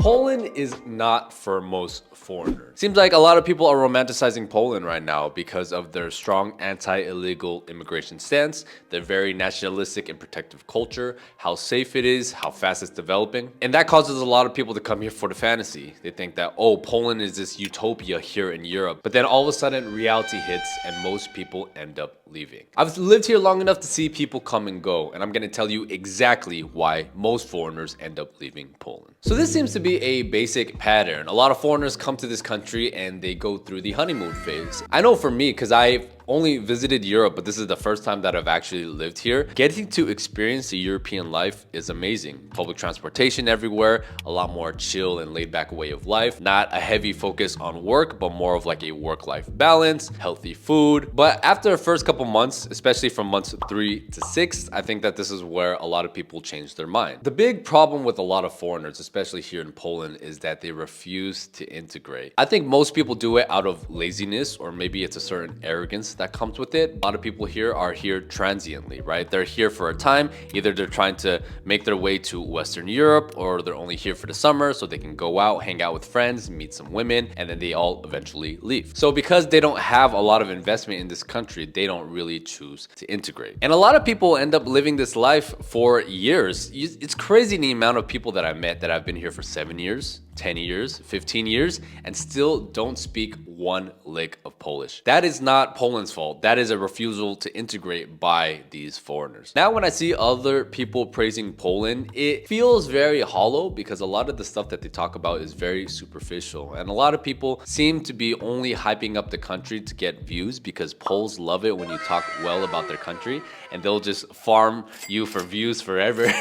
Poland is not for most foreigners. Seems like a lot of people are romanticizing Poland right now because of their strong anti-illegal immigration stance, their very nationalistic and protective culture, how safe it is, how fast it's developing. And that causes a lot of people to come here for the fantasy. They think that, oh, Poland is this utopia here in Europe. But then all of a sudden reality hits and most people end up leaving. I've lived here long enough to see people come and go, and I'm gonna tell you exactly why most foreigners end up leaving Poland. So this seems to be a basic pattern. A lot of foreigners come to this country and they go through the honeymoon phase. I know for me, because I've only visited Europe, but this is the first time that I've actually lived here. Getting to experience the European life is amazing. Public transportation everywhere, a lot more chill and laid back way of life. Not a heavy focus on work, but more of like a work-life balance, healthy food. But after the first couple months, especially from months 3 to 6, I think that this is where a lot of people change their mind. The big problem with a lot of foreigners, especially here in Poland, is that they refuse to integrate. I think most people do it out of laziness, or maybe it's a certain arrogance that comes with it. A lot of people here are here transiently, right? They're here for a time. Either they're trying to make their way to Western Europe, or they're only here for the summer so they can go out, hang out with friends, meet some women, and then they all eventually leave. So because they don't have a lot of investment in this country, they don't really choose to integrate. And a lot of people end up living this life for years. It's crazy the amount of people that I met that have been here for 7 years, 10 years, 15 years, and still don't speak one lick of Polish. That is not Poland's fault. That is a refusal to integrate by these foreigners. Now, when I see other people praising Poland, it feels very hollow because a lot of the stuff that they talk about is very superficial. And a lot of people seem to be only hyping up the country to get views because Poles love it when you talk well about their country, and they'll just farm you for views forever.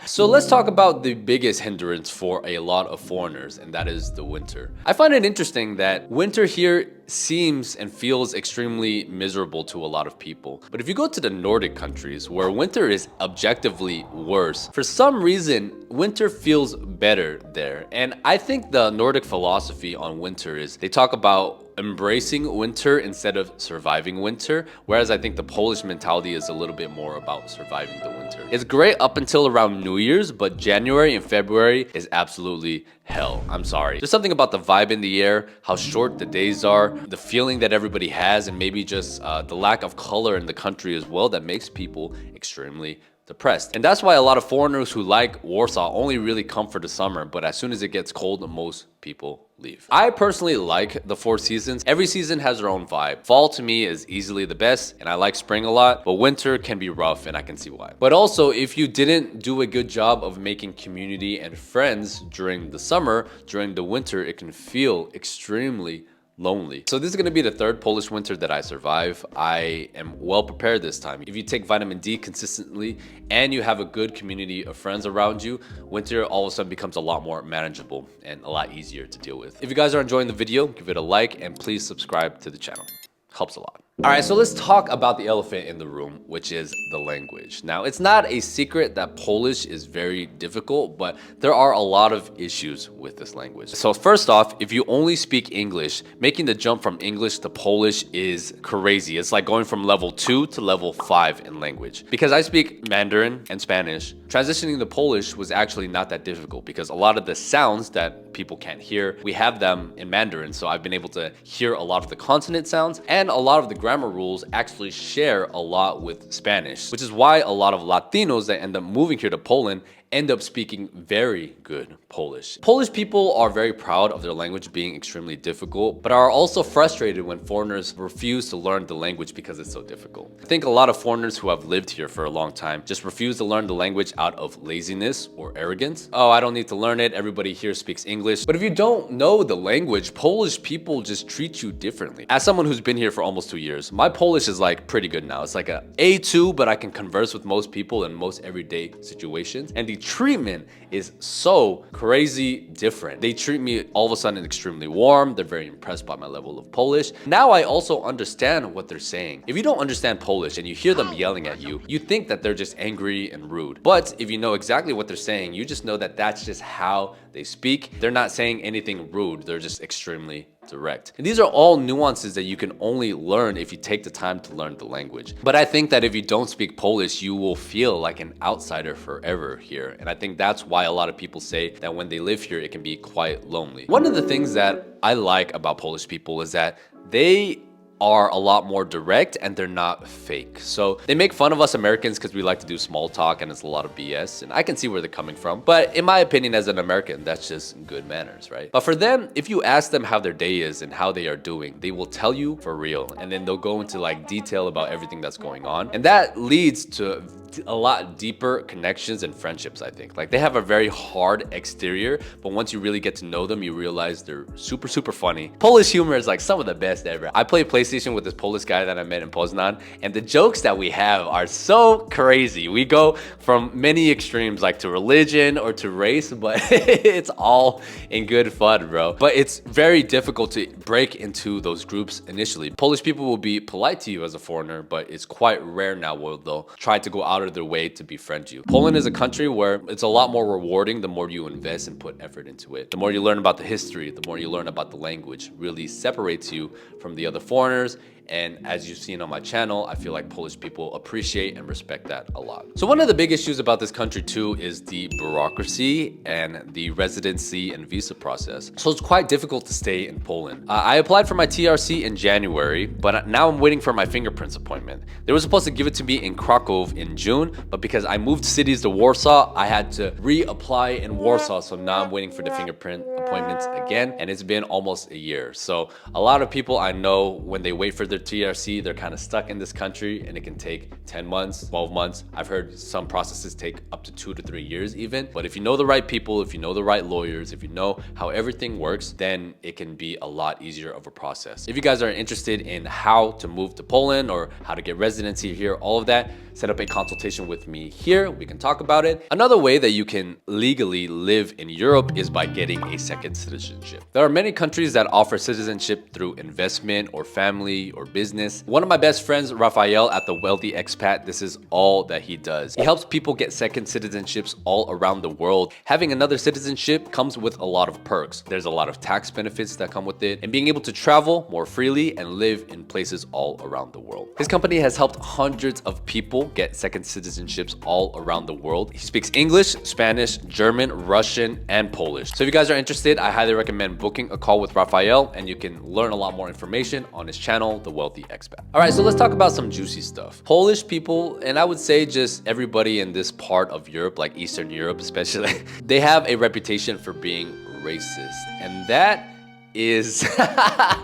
So let's talk about the biggest hindrance for a lot of foreigners, and that is the winter. I find it interesting that winter here seems and feels extremely miserable to a lot of people. But if you go to the Nordic countries where winter is objectively worse, for some reason, winter feels better there. And I think the Nordic philosophy on winter is they talk about embracing winter instead of surviving winter, whereas I think the Polish mentality is a little bit more about surviving the winter. It's great up until around New Year's, but January and February is absolutely hell. I'm sorry. There's something about the vibe in the air, how short the days are, the feeling that everybody has, and maybe just the lack of color in the country as well that makes people extremely depressed. And that's why a lot of foreigners who like Warsaw only really come for the summer, but as soon as it gets cold, most people leave. I personally like the 4 seasons. Every season has their own vibe. Fall to me is easily the best, and I like spring a lot, but winter can be rough, and I can see why. But also, if you didn't do a good job of making community and friends during the summer, during the winter, it can feel extremely lonely. So this is going to be the 3rd Polish winter that I survive. I am well prepared this time. If you take vitamin D consistently and you have a good community of friends around you, winter all of a sudden becomes a lot more manageable and a lot easier to deal with. If you guys are enjoying the video, give it a like and please subscribe to the channel. Helps a lot. All right, so let's talk about the elephant in the room, which is the language. Now, it's not a secret that Polish is very difficult, but there are a lot of issues with this language. So first off, if you only speak English, making the jump from English to Polish is crazy. It's like going from level 2 to level 5 in language. Because I speak Mandarin and Spanish, transitioning to Polish was actually not that difficult because a lot of the sounds that people can't hear, we have them in Mandarin. So I've been able to hear a lot of the consonant sounds, and a lot of the grammar rules actually share a lot with Spanish, which is why a lot of Latinos that end up moving here to Poland end up speaking very good Polish. Polish people are very proud of their language being extremely difficult, but are also frustrated when foreigners refuse to learn the language because it's so difficult. I think a lot of foreigners who have lived here for a long time just refuse to learn the language out of laziness or arrogance. Oh, I don't need to learn it. Everybody here speaks English. But if you don't know the language, Polish people just treat you differently. As someone who's been here for almost 2 years, my Polish is like pretty good now. It's like a A2, but I can converse with most people in most everyday situations. And the treatment is so crazy different. They treat me all of a sudden extremely warm. They're very impressed by my level of Polish. Now I also understand what they're saying. If you don't understand Polish and you hear them yelling at you, you think that they're just angry and rude. But if you know exactly what they're saying, you just know that that's just how they speak. They're not saying anything rude. They're just extremely direct. And these are all nuances that you can only learn if you take the time to learn the language. But I think that if you don't speak Polish, you will feel like an outsider forever here. And I think that's why a lot of people say that when they live here, it can be quite lonely. One of the things that I like about Polish people is that they are a lot more direct and they're not fake. So they make fun of us Americans because we like to do small talk and it's a lot of BS, and I can see where they're coming from. But in my opinion, as an American, that's just good manners, right? But for them, if you ask them how their day is and how they are doing, they will tell you for real, and then they'll go into like detail about everything that's going on, and that leads to a lot deeper connections and friendships. I think like they have a very hard exterior, but once you really get to know them, you realize they're super funny. Polish humor is like some of the best ever. I play PlayStation with this Polish guy that I met in Poznan, and the jokes that we have are so crazy. We go from many extremes, like to religion or to race, but it's all in good fun, bro. But it's very difficult to break into those groups initially. Polish people will be polite to you as a foreigner, but it's quite rare now where they'll try to go out of their way to befriend you. Poland is a country where it's a lot more rewarding the more you invest and put effort into it. The more you learn about the history, the more you learn about the language, really separates you from the other foreigners. And as you've seen on my channel, I feel like Polish people appreciate and respect that a lot. So one of the big issues about this country too is the bureaucracy and the residency and visa process. So it's quite difficult to stay in Poland. I applied for my TRC in January, but now I'm waiting for my fingerprints appointment. They were supposed to give it to me in Krakow in June, but because I moved cities to Warsaw, I had to reapply in Warsaw. So now I'm waiting for the fingerprint appointments again, and it's been almost a year. So a lot of people I know, when they wait for their TRC, they're kind of stuck in this country, and it can take 10 months, 12 months. I've heard some processes take up to 2 to 3 years even. But if you know the right people, if you know the right lawyers, if you know how everything works, then it can be a lot easier of a process. If you guys are interested in how to move to Poland or how to get residency here, all of that, set up a consultation with me here. We can talk about it. Another way that you can legally live in Europe is by getting a second citizenship. There are many countries that offer citizenship through investment or family or business. One of my best friends, Rafael at the Wealthy Expat, this is all that he does. He helps people get second citizenships all around the world. Having another citizenship comes with a lot of perks. There's a lot of tax benefits that come with it, and being able to travel more freely and live in places all around the world. His company has helped hundreds of people get second citizenships all around the world. He speaks English, Spanish, German, Russian, and Polish. So if you guys are interested, I highly recommend booking a call with Rafael, and you can learn a lot more information on his channel, The Wealthy Expat. All right, so let's talk about some juicy stuff. Polish people, and I would say just everybody in this part of Europe, like Eastern Europe especially, they have a reputation for being racist, and that is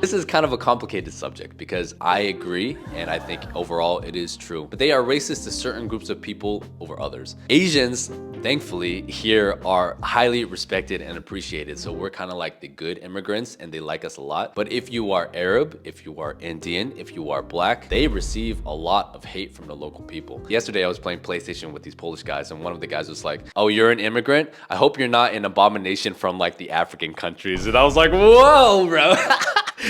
this is kind of a complicated subject because I agree, and I think overall it is true, but they are racist to certain groups of people over others. Asians, thankfully, here are highly respected and appreciated, so we're kind of like the good immigrants and they like us a lot. But if you are Arab, if you are Indian, if you are black, they receive a lot of hate from the local people. Yesterday I was playing PlayStation with these Polish guys, and one of the guys was like, "Oh, you're an immigrant? I hope you're not an abomination from like the African countries." And I was like, whoa, bro.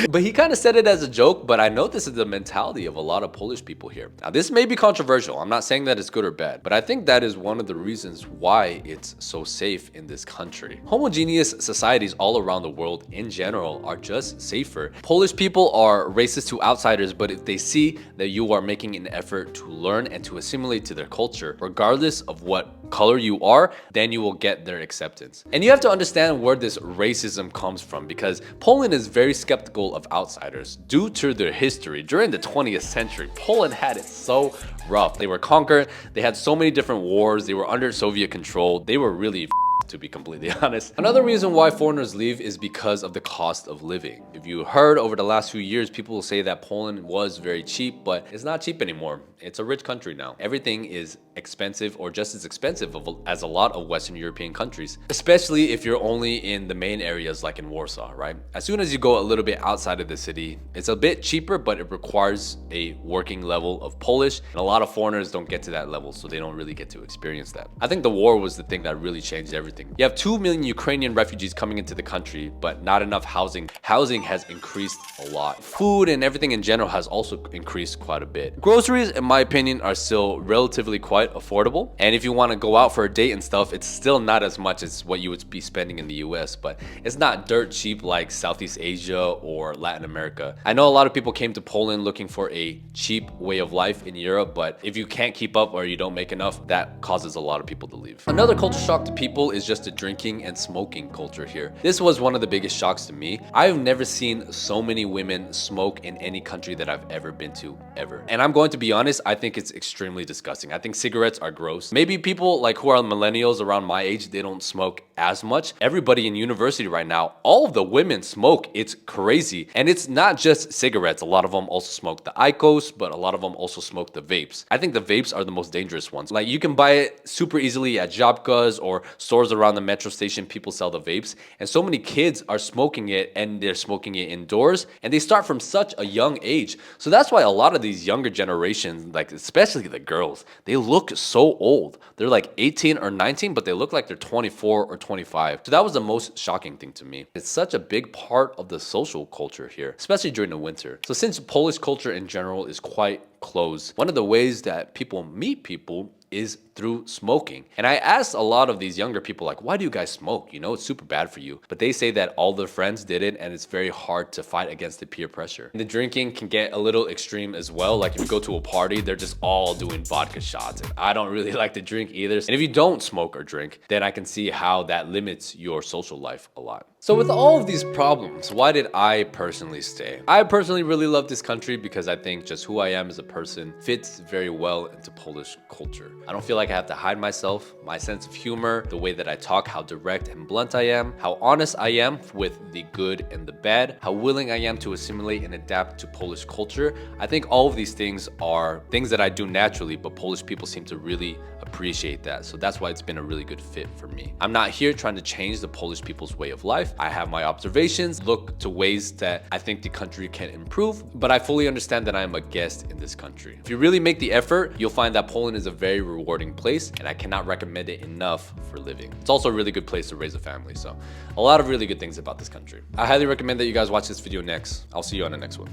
But he kind of said it as a joke, but I know this is the mentality of a lot of Polish people here. Now, this may be controversial. I'm not saying that it's good or bad, but I think that is one of the reasons why it's so safe in this country. Homogeneous societies all around the world in general are just safer. Polish people are racist to outsiders, but if they see that you are making an effort to learn and to assimilate to their culture, regardless of what color you are, then you will get their acceptance. And you have to understand where this racism comes from, because Poland is very skeptical of outsiders due to their history. During the 20th century, Poland had it so rough. They were conquered, they had so many different wars, they were under Soviet control, they were really to be completely honest. Another reason why foreigners leave is because of the cost of living. If you heard over the last few years, people will say that Poland was very cheap, but it's not cheap anymore. It's a rich country now. Everything is expensive, or just as expensive as a lot of Western European countries, especially if you're only in the main areas like in Warsaw, right? As soon as you go a little bit outside of the city, it's a bit cheaper, but it requires a working level of Polish, and a lot of foreigners don't get to that level, so they don't really get to experience that. I think the war was the thing that really changed everything something. You have 2 million Ukrainian refugees coming into the country, but not enough housing. Housing has increased a lot. Food and everything in general has also increased quite a bit. Groceries, in my opinion, are still relatively quite affordable. And if you want to go out for a date and stuff, it's still not as much as what you would be spending in the US, but it's not dirt cheap like Southeast Asia or Latin America. I know a lot of people came to Poland looking for a cheap way of life in Europe, but if you can't keep up or you don't make enough, that causes a lot of people to leave. Another culture shock to people is just the drinking and smoking culture here. This was one of the biggest shocks to me. I've never seen so many women smoke in any country that I've ever been to, ever. And I'm going to be honest, I think it's extremely disgusting. I think cigarettes are gross. Maybe people like who are millennials around my age, they don't smoke as much. Everybody in university right now, all of the women smoke. It's crazy. And it's not just cigarettes. A lot of them also smoke the IQOS, but a lot of them also smoke the vapes. I think the vapes are the most dangerous ones. Like you can buy it super easily at Jabkas or stores around the metro station. People sell the vapes. And so many kids are smoking it, and they're smoking it indoors. And they start from such a young age. So that's why a lot of these younger generations, like especially the girls, they look so old. They're like 18 or 19, but they look like they're 24 or 25. So that was the most shocking thing to me. It's such a big part of the social culture here, especially during the winter. So since Polish culture in general is quite closed, one of the ways that people meet people is through smoking. And I asked a lot of these younger people, like, why do you guys smoke? You know, it's super bad for you. But they say that all their friends did it, and it's very hard to fight against the peer pressure. And the drinking can get a little extreme as well. Like if you go to a party, they're just all doing vodka shots. And I don't really like to drink either. And if you don't smoke or drink, then I can see how that limits your social life a lot. So with all of these problems, why did I personally stay? I personally really love this country because I think just who I am as a person fits very well into Polish culture. I don't feel like I have to hide myself. My sense of humor, the way that I talk, how direct and blunt I am, how honest I am with the good and the bad, how willing I am to assimilate and adapt to Polish culture. I think all of these things are things that I do naturally, but Polish people seem to really appreciate that. So that's why it's been a really good fit for me. I'm not here trying to change the Polish people's way of life. I have my observations, look to ways that I think the country can improve, but I fully understand that I am a guest in this country. If you really make the effort, you'll find that Poland is a very rewarding place, and I cannot recommend it enough for living. It's also a really good place to raise a family, so a lot of really good things about this country. I highly recommend that you guys watch this video next. I'll see you on the next one.